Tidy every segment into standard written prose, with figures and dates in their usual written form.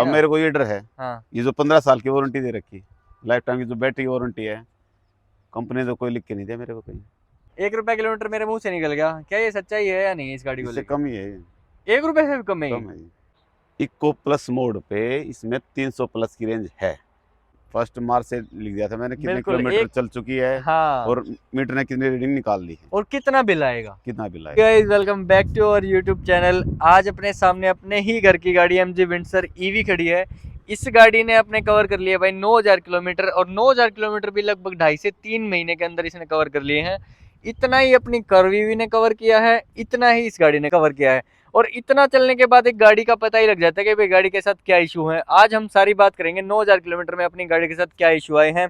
अब मेरे को ये डर है, हाँ ये जो 15 साल की वारंटी दे रखी, लाइफ टाइम की जो बैटरी वारंटी है, कंपनी तो कोई लिख के नहीं दिया मेरे को कहीं। 1 रुपया किलोमीटर मेरे मुंह से निकल गया, क्या ये सच्चाई है या नहीं इस गाड़ी को इससे लेके? कम ही है ये, 1 रुपए से भी कम है ये? कम है ये। इको प्लस मोड पे इसमें 300 प्लस की रेंज है। फर्स्ट मार्च से लिख दिया था मैंने कितने बिल्कुल, किलोमीटर एक चल चुकी है हाँ और मीटर ने कितनी रीडिंग निकाल ली है, और कितना बिल आएगा। कितना बिल आएगा। Guys welcome back to our YouTube channel. आज अपने सामने अपने ही घर की गाड़ी MG विंडसर EV खड़ी है। इस गाड़ी ने अपने कवर कर लिया भाई 9000 किलोमीटर, और 9000 किलोमीटर भी लगभग 2.5 से 3 महीने के अंदर इसने कवर कर लिए हैं। इतना ही अपनी कर्वी ने कवर किया है, इतना ही इस गाड़ी ने कवर किया है। और इतना चलने के बाद एक गाड़ी का पता ही लग जाता है कि भाई गाड़ी के साथ क्या इशू है। आज हम सारी बात करेंगे 9000 किलोमीटर में अपनी गाड़ी के साथ क्या इशू आए हैं,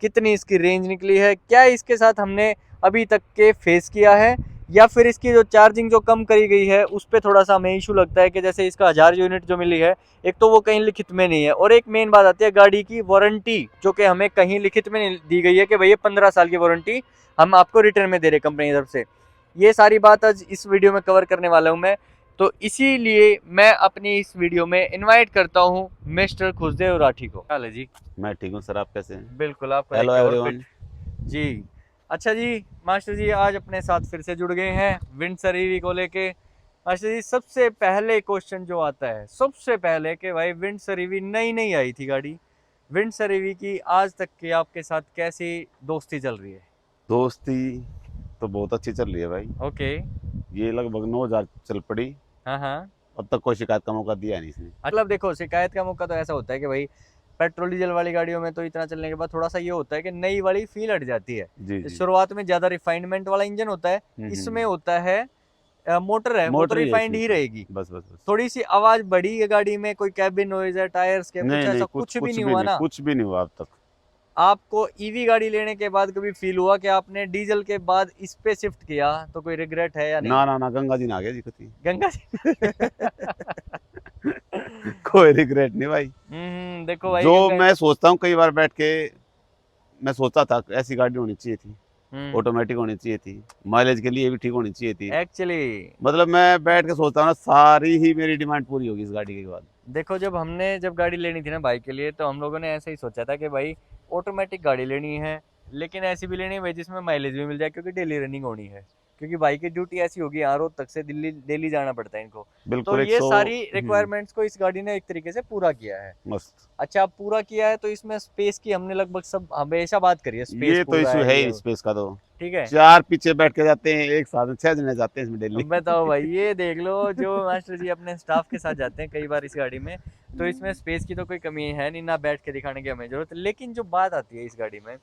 कितनी इसकी रेंज निकली है, क्या इसके साथ हमने अभी तक के फेस किया है, या फिर इसकी जो चार्जिंग जो कम करी गई है उस पर थोड़ा सा हमें इशू लगता है कि जैसे इसका 1000 यूनिट जो मिली है, एक तो वो कहीं लिखित में नहीं है, और एक मेन बात आती है गाड़ी की वारंटी, जो कि हमें कहीं लिखित में नहीं दी गई है कि भाई ये 15 साल की वारंटी हम आपको रिटर्न में दे रहे कंपनी की तरफ से। ये सारी बात आज इस वीडियो में कवर करने वाला हूँ मैं, तो इसीलिए मैं अपनी इस वीडियो में इन्वाइट करता हूँ मिस्टर खुशदेव राठी को। हाल है जी? मैं ठीक हूँ सर, आप कैसे हैं? बिल्कुल, आपका हेलो एक और एवरीवन। फिट जी। अच्छा जी, मास्टर जी आज अपने साथ फिर से जुड़ गए हैं विंडसर EV को लेके। मास्टर जी सबसे पहले क्वेश्चन जो आता है, सबसे पहले कि भाई विंडसर EV नई नई आई थी गाड़ी, विंडसर EV की आज तक की आपके साथ कैसी दोस्ती चल रही है? दोस्ती तो बहुत अच्छी चल रही है भाई। ओके। ये लगभग 9000 चल पड़ी, हाँ हाँ। अब तक कोई शिकायत का मौका दिया नहीं इसने। मतलब देखो, शिकायत का मौका तो ऐसा होता है कि भाई पेट्रोल डीजल वाली गाड़ियों में तो इतना चलने के बाद थोड़ा सा ये होता है कि नई वाली फील हट जाती है। जी जी। शुरुआत में ज्यादा रिफाइनमेंट वाला इंजन होता है, इसमें होता है मोटर है, वो तो मोटर ही है रिफाइंड इसमें ही तो। रहेगी। बस बस बस। थोड़ी सी आवाज बढ़ी है गाड़ी में, कोई कैबिन नॉइज है, टायर्स के, कुछ नहीं ऐसा नहीं, कुछ भी कुछ नहीं भी हुआ नहीं, ना? कुछ भी नहीं हुआ अब तक। आपको EV गाड़ी लेने के बाद कभी फील हुआ कि आपने डीजल के बाद इस पे शिफ्ट किया, तो कोई रिग्रेट है या नहीं? ना ना ना, गंगा जी ना गया जी कती। गंगा जी कोई रिग्रेट नहीं भाई। देखो भाई जो गंगा मैं सोचता हूँ कई बार बैठ के, मैं सोचता था ऐसी गाड़ी होनी चाहिए थी, ऑटोमेटिक होनी चाहिए थी, माइलेज के लिए भी ठीक होनी चाहिए थी। एक्चुअली मतलब मैं बैठ के सोचता हूँ ना, सारी ही मेरी डिमांड पूरी होगी इस गाड़ी के बाद। देखो, जब गाड़ी लेनी थी ना भाई के लिए, तो हम लोगों ने ऐसे ही सोचा था कि भाई ऑटोमेटिक गाड़ी लेनी है, लेकिन ऐसी भी लेनी है भाई जिसमें माइलेज भी मिल जाए, क्योंकि डेली रनिंग होनी है। क्योंकि भाई की ड्यूटी ऐसी होगी, यहाँ रोहतक से दिल्ली डेली जाना पड़ता है इनको। तो बिल्कुल ये 100। सारी रिक्वायरमेंट्स को इस गाड़ी ने एक तरीके से पूरा किया है। मस्त। अच्छा, अब पूरा किया है तो इसमें स्पेस की हमने लगभग सब हमेशा बात करी है, स्पेस ये तो पूरा इशू है है ही ये स्पेस का तो। ठीक है। 4 पीछे बैठ के जाते हैं, एक साथ में 6 जने जाते हैं इसमें डेली। अब बताओ भाई, ये देख लो, जो मास्टर जी अपने स्टाफ के साथ जाते हैं कई बार इस गाड़ी में, तो इसमें स्पेस की तो कोई कमी है नहीं, ना बैठ के दिखाने की हमें जरूरत। लेकिन जो बात आती है इस गाड़ी में,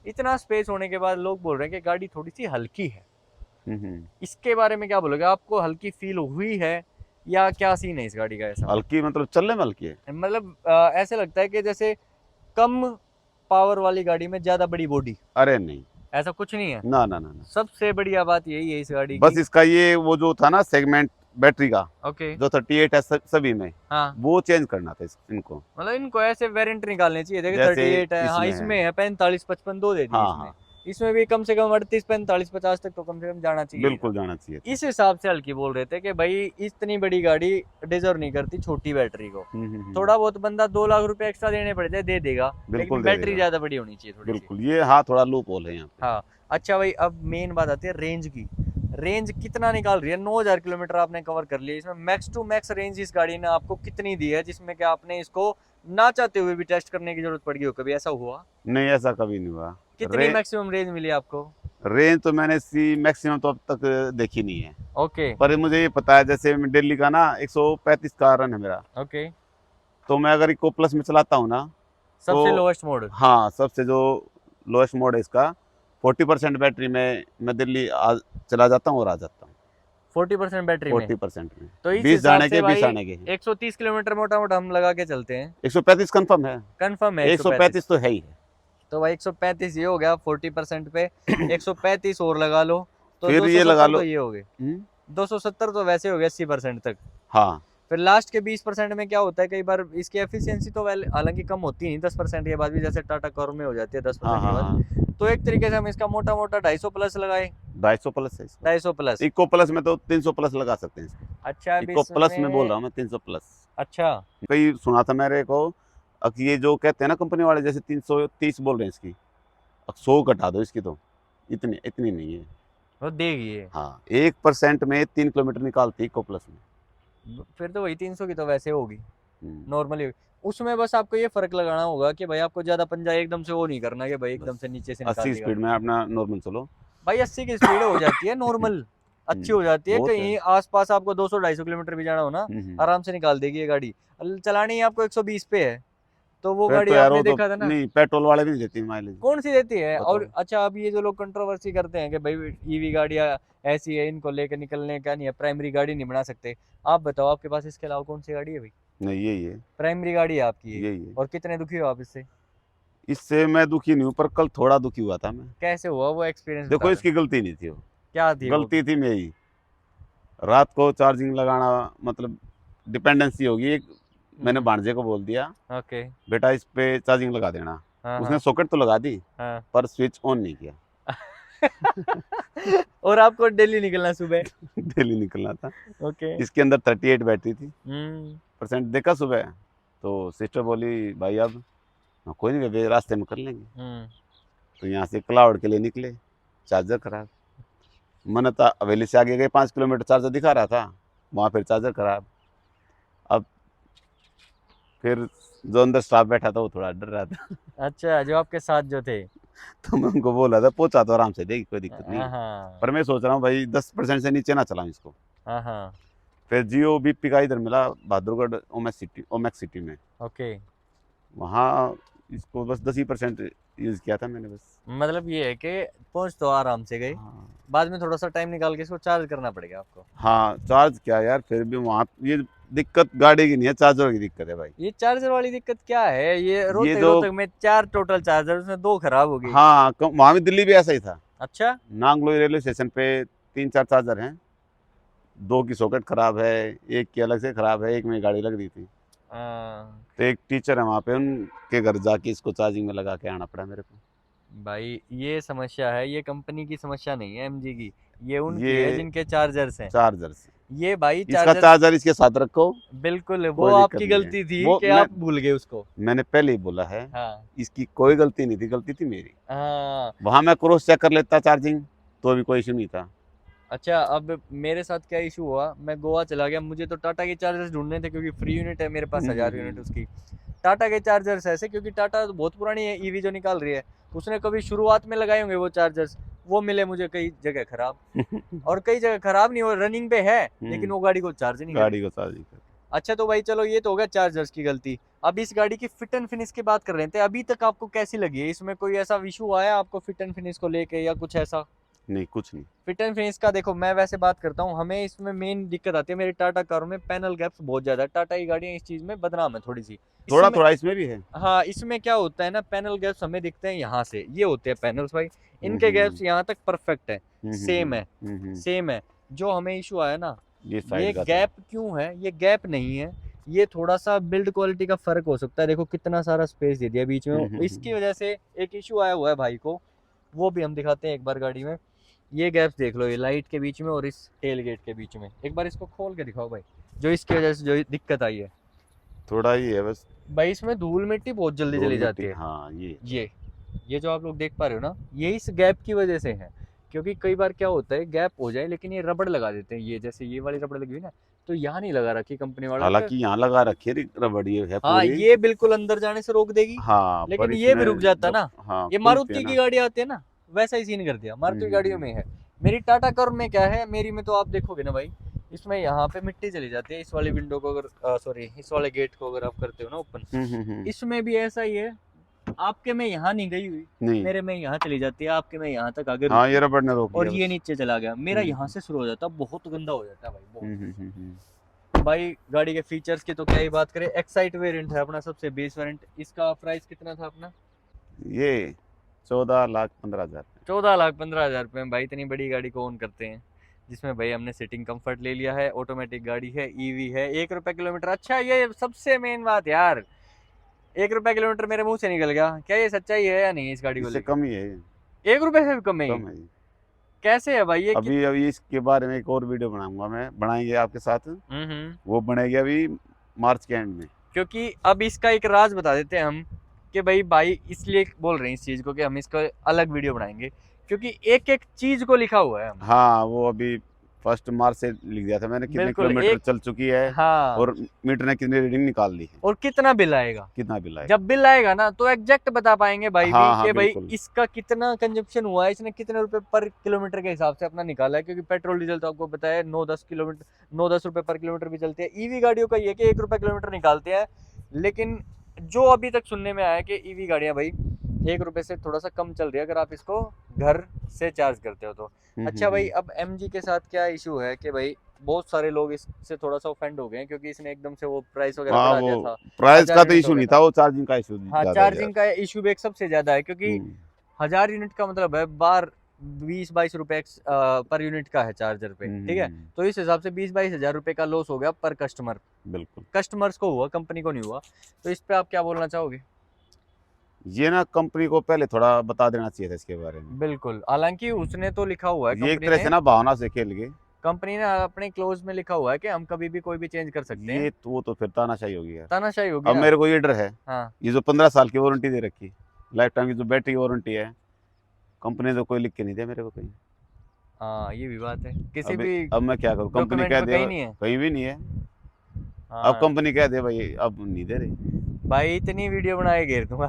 इतना स्पेस होने के बाद लोग बोल रहे हैं कि गाड़ी थोड़ी सी हल्की है। इसके बारे में क्या बोलोगे? आपको हल्की फील हुई है या क्या सीन है इस गाड़ी का? ऐसा हल्की मतलब चलने में हल्की है। मतलब ऐसे लगता है कि जैसे कम पावर वाली गाड़ी में ज्यादा बड़ी बॉडी, अरे नहीं, ऐसा कुछ नहीं है। ना ना ना ना। सबसे बढ़िया बात यही है इस गाड़ी बस की। इसका ये वो जो था ना सेगमेंट बैटरी का, ओके। जो 38 है सभी में, हाँ, वो चेंज करना था इनको। मतलब इनको ऐसे वेरिएंट निकालने चाहिए थे कि जैसे 38 है, हाँ इसमें इसमें है 45 55 दो दे दिए हाँ इसमें। हाँ, इसमें भी कम से कम 38 45 50 तक तो कम से कम जाना चाहिए। बिल्कुल जाना चाहिए था। इस हिसाब से हल्की बोल रहे थे कि भाई इतनी बड़ी गाड़ी डिजर्व नहीं करती छोटी बैटरी को। थोड़ा बहुत बंदा 2 लाख रुपए एक्स्ट्रा देने पड़ जाए दे देगा, लेकिन बिल्कुल दे बैटरी देगा। ज्यादा बड़ी होनी चाहिए थोड़ी सी। बिल्कुल, ये हाँ थोड़ा लूप होल है यहाँ पे। हाँ। अच्छा भाई, अब मेन बात आती है रेंज की। रेंज कितना निकाल रही है? 9000 किलोमीटर आपने कवर कर लिया, इसमें मैक्स टू मैक्स रेंज इस गाड़ी ने आपको कितनी दी है, जिसमें कि आपने इसको ना चाहते हुए भी टेस्ट करने की जरूरत पड़ गई हो? कभी ऐसा हुआ? नहीं, ऐसा कभी नहीं हुआ। कितनी मैक्सिमम रेंज मिली आपको? रेंज तो मैंने इसकी मैक्सिमम तो अब तक देखी नहीं है, ओके पर मुझे ये पता है जैसे मैं दिल्ली का ना 135 का रन है मेरा, ओके। तो मैं अगर इको प्लस में चलाता हूँ ना, सबसे तो लोएस्ट मोड? हाँ सबसे जो लोएस्ट मोड है इसका, 40% बैटरी में मैं दिल्ली चला जाता हूँ और आ जाता हूँ। 40% बैटरी में? 40% में तो इस 20 हिसाब जाने से के 20 भाई आने के हैं। 130 किलोमीटर मोटा मोटा हम लगा के चलते हैं। 135 कंफर्म है, कंफर्म है 135 तो है ही है। तो भाई 135 ये हो गया 40% पे, 135 और लगा लो तो फिर ये 270 लगा लो। तो ये हो गए 270, तो वैसे हो गया 80% तक। हाँ फिर लास्ट के 20% में क्या होता है, कई बार इसकी एफिशिएंसी तो हालांकि कम होती नहीं, 10% के बाद भी, जैसे टाटा कर्व में हो जाती है 10% हाँ के हाँ बाद। हाँ। तो एक तरीके से हम इसका मोटा मोटा 250 प्लस लगाए। 250 प्लस है इसका। 250 प्लस। इको प्लस में तो 300 प्लस लगा सकते हैं इसको। अच्छा अब इको प्लस में बोल इसमें, रहा हूँ मैं, 300 प्लस। अच्छा कई सुना था मेरे को, अब ये जो कहते हैं ना कंपनी वाले, जैसे 330 बोल रहे हैं इसकी, अब 100 घटा दो इसकी, तो इतनी इतनी नहीं है। वो देगी हाँ, 1% में 3 किलोमीटर निकालती है इको प्लस में। फिर तो वही 300 की तो वैसे होगी हम्म। नॉर्मली। उसमें बस आपको ये फर्क लगाना होगा कि भाई आपको ज्यादा पंजा एकदम से वो नहीं करना कि भाई एकदम बस से नीचे से निकाल 80 देगा। स्पीड में अपना नॉर्मल चलो। भाई 80 की स्पीड हो जाती है नॉर्मल, अच्छी हो जाती है। बहुत है। कहीं आसपास आपको 200-250 किलोमीटर भी जाना हो ना, आराम से निकाल देगी ये गाड़ी। चलानी ही आपको 120 पे है, तो वो फिर गाड़ी तो यार आपने वो तो देखा था ना। नहीं, पेट्रोल वाले भी नहीं देती माइलेज। कौन सी देती है? और बताओ। अच्छा अब ये जो लोग कंट्रोवर्सी करते हैं कि भाई ईवी गाड़ियां ऐसी है, इनको लेकर निकलने का नहीं है, प्राइमरी गाड़ी नहीं बना सकते। आप बताओ आपके पास इसके अलावा कौन सी गाड़ी है भाई? नहीं, यही है, प्राइमरी गाड़ी है आपकी ये। यही है। और कितने दुखी हो आप इससे? इससे मैं दुखी नहीं हूँ, पर कल थोड़ा दुखी हुआ था मैं। कैसे हुआ वो एक्सपीरियंस देखो बता दो। इसकी गलती नहीं थी वो, क्या थी वो? गलती थी मेरी। रात को चार्जिंग लगाना, मतलब डिपेंडेंसी होगी एक। मैंने भांजे को बोल दिया, ओके। बेटा इस पे चार्जिंग लगा देना। हाँ उसने हाँ सॉकेट तो लगा दी, हाँ। पर स्विच ऑन नहीं किया। और आपको डेली निकलना सुबह। डेली निकलना था। ओके। इसके अंदर 38 बैटरी थी, हम्म। परसेंट देखा सुबह। तो सिस्टर बोली भाई अब कोई नहीं बेबे, रास्ते में कर लेंगे। तो यहाँ से क्लाउड के लिए निकले, चार्जर खराब। मैंने तो हवेली से आगे गए 5 किलोमीटर, चार्जर दिखा रहा था, वहाँ फिर चार्जर खराब। अब फिर जो अंदर स्टाफ बैठा था वो थोड़ा डर रहा था। अच्छा जो आपके साथ जो थे। तो मैं उनको बोला था पहुंचा तो आराम से देगी, कोई दिक्कत नहीं है। हाँ पर मैं सोच रहा हूँ भाई 10% से नीचे ना चलाऊं इसको। हाँ हाँ। फिर जियो बीपी का इधर मिला, बहादुरगढ़ ओमैक्स सिटी में। ओके। वहाँ इसको बस 10% यूज़ किया था मैंने बस। मतलब ये है कि पहुंच तो आराम से गए, हाँ, बाद में थोड़ा सा टाइम निकाल के इसको चार्ज करना पड़ेगा आपको। हाँ, चार्ज क्या यार, फिर भी वहाँ ये दिक्कत गाड़ी की नहीं है, चार्जर की दिक्कत है भाई। ये चार्जर वाली दिक्कत क्या है? ये ये रोहतक जो रोहतक में 4 टोटल चार्जर, उसमें 2 खराब हो गई। हाँ, वहाँ भी दिल्ली भी ऐसा ही था। अच्छा। नांगलोई रेलवे स्टेशन पे 3-4 चार्जर हैं, 2 की सॉकेट खराब है, एक की अलग से खराब है, एक में गाड़ी लग रही थी। हाँ। तो एक टीचर है वहाँ पे, उनके घर जाके इसको चार्जिंग में लगा के आना पड़ा मेरे को। भाई ये समस्या है, ये कंपनी की समस्या नहीं है एमजी की, ये उनकी ये है जिनके चार्जर्स हैं। चार्जर से, ये भाई इसका चार्जर चार्जर इसके साथ रखो, बिल्कुल वो कोई दिक्कत आपकी नहीं है। गलती थी वो कि मैं- आप भूल गए उसको। मैंने पहले ही बोला है, हाँ इसकी कोई गलती नहीं थी, गलती थी मेरी। हाँ। वहाँ मैं क्रॉस चेक कर लेता चार्जिंग, तो भी कोई इशू नहीं था। अच्छा अब मेरे साथ क्या इशू हुआ, मैं गोवा चला गया, मुझे तो टाटा के चार्जर्स ढूंढने थे क्योंकि फ्री यूनिट है मेरे पास 1000 यूनिट उसकी। टाटा के चार्जर्स ऐसे, क्योंकि टाटा तो बहुत पुरानी है ईवी जो निकाल रही है, उसने कभी शुरुआत में लगाए होंगे वो चार्जर्स, वो मिले मुझे कई जगह खराब। और कई जगह खराब नहीं, वो रनिंग पे है लेकिन वो गाड़ी को चार्ज नहीं कर। गाड़ी को चार्जिंग कर। अच्छा तो भाई चलो ये तो हो गया चार्जर्स की गलती। अब इस गाड़ी की फिट एंड फिनिश की बात कर रहे थे, अभी तक आपको कैसी लगी है? इसमें कोई ऐसा इशू आया आपको फिट एंड फिनिश को लेके या कुछ ऐसा? नहीं, कुछ नहीं। फिट एंड फिनिश का देखो मैं वैसे बात करता हूँ, हमें इसमें मेन दिक्कत आती है मेरी टाटा कारों में, पैनल गैप्स बहुत ज्यादा है। टाटा की गाड़ियाँ इस चीज में बदनाम है थोड़ी सी। थोड़ा इसमें- थोड़ा इसमें भी है। हाँ इसमें क्या होता है ना, पैनल गैप्स हमें दिखते हैं यहाँ से, ये होते हैं पैनल्स भाई, इनके गैप्स यहाँ तक परफेक्ट है, सेम है, सेम है। जो हमें इशू आया ना, ये ये साइड का गैप क्यों है? ये गैप नहीं है, ये थोड़ा सा बिल्ड क्वालिटी का फर्क हो सकता है। देखो कितना सारा स्पेस दे दिया बीच में, इसकी वजह से एक इशू आया हुआ है भाई को, वो भी हम दिखाते हैं एक बार गाड़ी में। ये गैप्स देख लो, ये लाइट के बीच में और इस टेल गेट के बीच में, एक बार इसको खोल के दिखाओ भाई, जो इसकी वजह से जो दिक्कत आई है। थोड़ा ही है बस। भाई इसमें धूल मिट्टी बहुत जल्दी धूल चली मिट्टी, जाती है। हाँ ये जो आप लोग देख पा रहे हो ना, ये इस गैप की वजह से है। क्योंकि कई बार क्या होता है गैप हो जाए लेकिन ये रबड़ लगा देते हैं, ये जैसे ये वाली रबड़ लगी हुई ना, तो यहाँ नहीं लगा रखी कंपनी वालों ने। हालांकि यहाँ लगा रखी है रबड़, ये है हाँ पूरी। ये बिल्कुल अंदर जाने से रोक देगी, हाँ, लेकिन पर ये भी इसमें रुक जाता जब- ना। हाँ, ये खुलती मारुति है की ना। गाड़ी आती है ना, वैसा ही सीन कर दिया मारुति की गाड़ियों में है। मेरी टाटा कर्व में क्या है, मेरी में तो आप देखोगे ना भाई, इसमें यहाँ पे मिट्टी चली जाती है, इस वाली विंडो को अगर सॉरी इस वाले गेट को अगर आप करते हो ना ओपन, इसमें भी ऐसा ही है। आपके में यहाँ नहीं गई हुई, नहीं, मेरे में यहाँ चली जाती है, आपके में यहाँ तक आगे हाँ, रुकती ये है, रबड़ ने रोक और दिया ये बस। नीचे चला गया। मेरा यहाँ से शुरू हो जाता है, बहुत गंदा हो जाता है भाई बहुत। भाई गाड़ी के फीचर्स की तो क्या ही बात करें, एक्साइट वेरिएंट है अपना सबसे बेस वेरिएंट। इसका प्राइस कितना था अपना? ये 14,15,000। 14,15,000 रुपये में भाई इतनी बड़ी गाड़ी को ओन करते हैं, जिसमें भाई हमने सिटिंग कंफर्ट ले लिया है, ऑटोमेटिक गाड़ी है, ईवी है, 1 रुपये किलोमीटर। अच्छा ये सबसे मेन बात यार, 1 रुपये किलोमीटर मेरे मुंह से निकल गया, क्या ये सच्चाई है या नहीं इस गाड़ी को इससे लेकर? कम ही है। 1 रुपए से भी कम है ये? कम है ये। कैसे है भाई ये? अभी इसके बारे में एक और वीडियो बनाऊंगा मैं, बनाएंगे आपके साथ, वो बनेगी अभी मार्च के एंड में। क्योंकि अब इसका एक राज बता देते हैं हम कि भाई इसलिए बोल रहे हैं इस चीज को कि हम इसका अलग वीडियो बनाएंगे, क्योंकि एक एक चीज को लिखा हुआ है। हाँ, वो अभी 1 मार्च से लिख दिया था मैंने, कितने बिल्कुल, किलोमीटर एक चल चुकी है, हाँ, और मीटर ने कितनी रीडिंग निकाल ली है, और कितना बिल आएगा। कितना बिल आएगा। जब बिल आएगा ना तो एग्जैक्ट बता पाएंगे भाई हाँ, भी हाँ, कि भाई बिल्कुल। इसका कितना कंजप्शन हुआ है, इसने कितने रुपए पर किलोमीटर के हिसाब से अपना निकाला है। क्योंकि पेट्रोल डीजल तो आपको पता है 9-10 रुपए पर किलोमीटर भी चलते हैं। ईवी गाड़ियों का ये कि 1 रुपए किलोमीटर निकालते हैं, लेकिन जो अभी तक सुनने में आया है कि ईवी गाड़ियां भाई 1 रुपए से थोड़ा सा कम चल रही है अगर आप इसको घर से चार्ज करते हो तो। अच्छा भाई, अब MG के साथ क्या इशू है कि भाई बहुत सारे लोग इससे थोड़ा सा ऑफेंड हो गए हैं, क्योंकि इसने एकदम से वो प्राइस वगैरह हाँ, बढ़ा दिया वो था। प्राइस 1000 का तो यूनिट इशू हो गया नहीं था, वो चार्जिंग का इशू हाँ, ज्यादा चार्जिंग का इशू भी एक सबसे ज्यादा है, क्योंकि है। 1000 यूनिट का मतलब है 20-22 रुपए पर यूनिट का है चार्जर पे, ठीक है। तो इस हिसाब से 20-22 हजार रुपए का लॉस हो गया पर कस्टमर। बिल्कुल। कस्टमर्स को हुआ, कंपनी को नहीं हुआ। तो इस पे आप क्या बोलना चाहोगे? ये ना कंपनी को पहले थोड़ा बता देना चाहिए था इसके बारे में। बिल्कुल, हालांकि उसने तो लिखा हुआ है ये एक कंपनी तरह ने, से ना भावना से खेल गए। कंपनी ने अपने क्लोज में लिखा हुआ है कि हम कभी भी कोई भी चेंज कर सकते हैं। ये तो वो तो फिर तानाशाही होगी यार। तानाशाही होगी अब ना। मेरे को ये डर है, हाँ, ये जो 15 साल की वारंटी दे रखी, लाइफ टाइम की जो बैटरी वारंटी है, कंपनी ने तो कोई लिख के नहीं दिया मेरे को कहीं। हाँ, ये भी बात है। किसी अब भी अब मैं क्या करूँ, कंपनी डॉक्यूमेंट कह में दे, कहीं नहीं है। कहीं भी नहीं है। हाँ अब कंपनी कह दे भाई अब नहीं दे रही, भाई, इतनी वीडियो बनाए घेर दूंगा।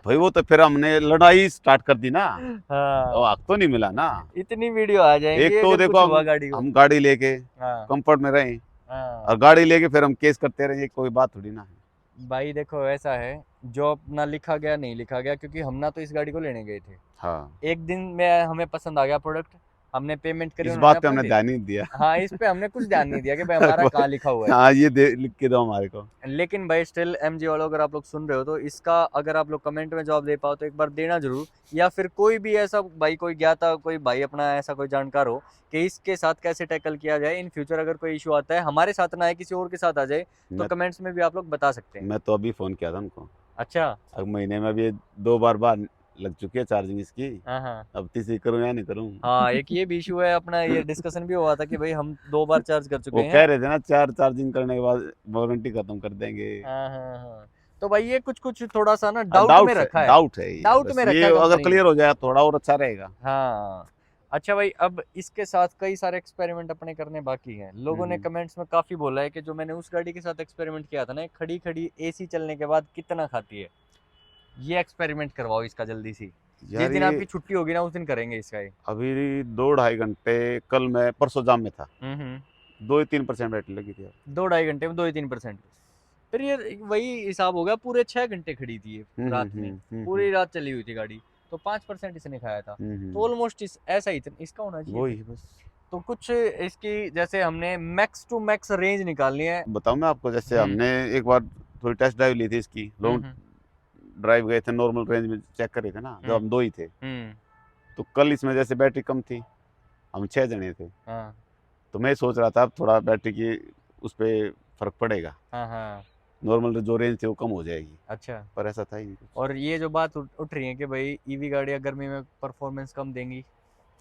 भाई वो तो फिर हमने लड़ाई स्टार्ट कर दी ना, तो हाँ, हक तो नहीं मिला ना। इतनी वीडियो आ जाएंगी एक तो अगर देखो कुछ हुआ गाड़ी को। हम गाड़ी लेके हाँ, कंफर्ट में रहें, हाँ। और गाड़ी लेके फिर हम केस करते रहे, ये कोई बात थोड़ी ना है। भाई देखो, ऐसा है, जो अपना लिखा गया नहीं लिखा गया, क्योंकि हम ना तो इस गाड़ी को लेने गए थे। हाँ, एक दिन में हमें पसंद आ गया प्रोडक्ट, हमने पेमेंट करी, इस उन्होंने बात पे अपना हमने दे ध्यान नहीं दिया। हाँ, इस पे हमने कुछ ध्यान नहीं दिया कि भाई हमारा कहाँ लिखा हुआ है। हाँ, ये दे लिख के दो हमारे को। लेकिन भाई स्टिल MG वालों, अगर आप लोग सुन रहे हो तो इसका अगर आप लोग कमेंट में जवाब दे पाओ तो एक बार देना जरूर। या फिर कोई भी ऐसा भाई, कोई ज्ञाता, कोई भाई अपना ऐसा कोई जानकार हो कि इसके साथ कैसे टैकल किया जाए इन फ्यूचर, अगर कोई इशू आता है हमारे साथ ना आए, किसी और के साथ आ जाए, तो मैं कमेंट्स में भी आप लोग बता सकते हैं। मैं तो अभी फोन किया था उनको। अच्छा। अब महीने में अभी 2 बार लग चुकी है चार्जिंग इसकी। हाँ, हाँ, अब तीसरी करूँ या नहीं करूँ। हाँ, एक ये भी इशू है अपना। ये डिस्कशन भी हुआ था कि भाई हम 2 बार चार्ज कर चुके वो हैं। कह रहे थे ना 4 चार्जिंग करने के बाद वारंटी खत्म कर देंगे। हाँ, हाँ, हाँ। तो भाई ये कुछ कुछ थोड़ा सा ना डाउट में रखा है। डाउट है ये। डाउट बस में रखा ये है अगर कंपनी ने। क्लियर हो जाए थोड़ा और अच्छा रहेगा। हाँ। अच्छा भाई, अब इसके साथ कई सारे एक्सपेरिमेंट अपने करने बाकी हैं। लोगों ने कमेंट्स में काफी बोला है कि जो मैंने उस गाड़ी के साथ एक्सपेरिमेंट किया था ना, खड़ी खड़ी AC चलने के बाद कितना खाती है, ये एक्सपेरिमेंट करवाओ इसका जल्दी सी। जिस यार दिन ये आपकी छुट्टी होगी ना उस दिन करेंगे इसका ये। अभी 2-2.5 घंटे, कल मैं परसों जाम में था, 2-3% बैटरी लगी थी यार। 2-2.5 घंटे में 2-3%। फिर ये वही हिसाब हो गया, पूरे 6 घंटे खड़ी थी ये रात में, पूरी रात चली हुई थी गाड़ी, तो 5% इसने खाया था। तो ऑलमोस्ट ऐसा ही इसका होना चाहिए। वही बस। तो कुछ इसकी जैसे हमने मैक्स टू मैक्स रेंज निकालनी है। बताऊं मैं आपको, जैसे हमने एक बार थोड़ी टेस्ट ड्राइव ली थी इसकी, लॉन्ग ड्राइव गए थे, नॉर्मल रेंज में चेक करे थे ना, जब हम 2 ही थे। तो कल इसमें जैसे बैटरी कम थी, हम 6 जने थे। हाँ, तो मैं सोच रहा था अब थोड़ा बैटरी की उस पर फर्क पड़ेगा, हाँ, हाँ। नॉर्मल जो रेंज थी वो कम हो जाएगी, अच्छा। पर ऐसा था ही नहीं कुछ। और ये जो बात उठ रही है कि भाई ईवी गाड़ियाँ गर्मी में परफॉर्मेंस कम देंगी,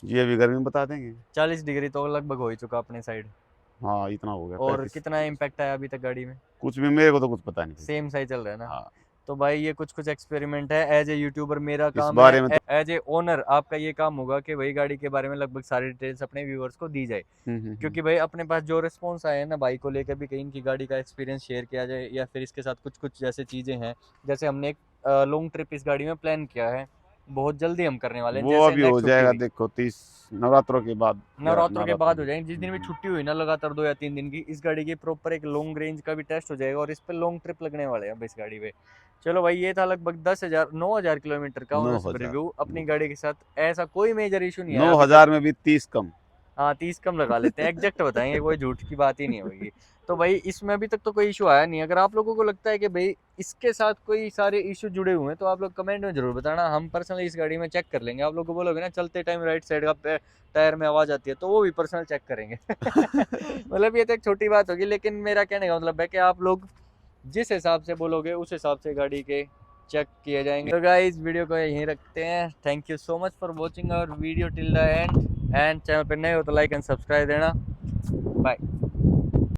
ये अभी गर्मी में बता देंगे। 40 डिग्री तो लगभग हो ही चुका अपने साइड। हाँ, इतना हो गया। और 35। कितना इम्पैक्ट आया अभी तक गाड़ी में? कुछ भी मेरे को तो कुछ पता नहीं। सेम साइज चल रहा है ना। हाँ। तो भाई ये कुछ कुछ एक्सपेरिमेंट है। एज ए यूट्यूबर मेरा काम बारे है, में एज ए ओनर आपका ये काम होगा कि भाई गाड़ी के बारे में लगभग सारी डिटेल्स अपने व्यूअर्स को दी जाए। क्योंकि भाई अपने पास जो रिस्पॉन्स आए हैं ना बाइक को लेकर भी, कहीं इनकी गाड़ी का एक्सपीरियंस शेयर किया जाए, या फिर इसके साथ कुछ कुछ जैसे चीज़ें हैं। जैसे हमने एक लॉन्ग ट्रिप इस गाड़ी में प्लान किया है, बहुत जल्दी हम करने वाले हैं। वो जैसे अभी हो next जाएगा, 50 देखो 30 नवरात्रों के बाद। नवरात्रों के बाद हो जाएंगे। जिस दिन भी छुट्टी हुई ना लगातार 2 या 3 दिन की, इस गाड़ी की प्रॉपर एक लॉन्ग रेंज का भी टेस्ट हो जाएगा, और इस पे लॉन्ग ट्रिप लगने वाले हैं इस गाड़ी पे। चलो भाई, ये था लगभग 9,000 किलोमीटर का 9,000 रिव्यू अपनी गाड़ी के साथ। ऐसा कोई मेजर इशू नहीं है। 9,000 में भी 30 कम। हाँ, 30 कम लगा लेते हैं, एग्जैक्ट बताएंगे, कोई झूठ की बात ही नहीं होगी। तो भाई इसमें अभी तक तो कोई इशू आया नहीं। अगर आप लोगों को लगता है कि भाई इसके साथ कोई सारे इशू जुड़े हुए हैं, तो आप लोग कमेंट में जरूर बताना। हम पर्सनली इस गाड़ी में चेक कर लेंगे। आप लोगों को बोलोगे ना चलते टाइम राइट साइड का टायर में आवाज आती है, तो वो भी पर्सनल चेक करेंगे। मतलब ये तो एक छोटी बात होगी, लेकिन मेरा कहने का मतलब है कि आप लोग जिस हिसाब से बोलोगे उस हिसाब से गाड़ी के चेक किए जाएंगे। तो गाइस वीडियो को यहीं रखते हैं। Thank you so much for watching our video till the end. Channel पर नए हो तो लाइक एंड सब्सक्राइब देना। बाय।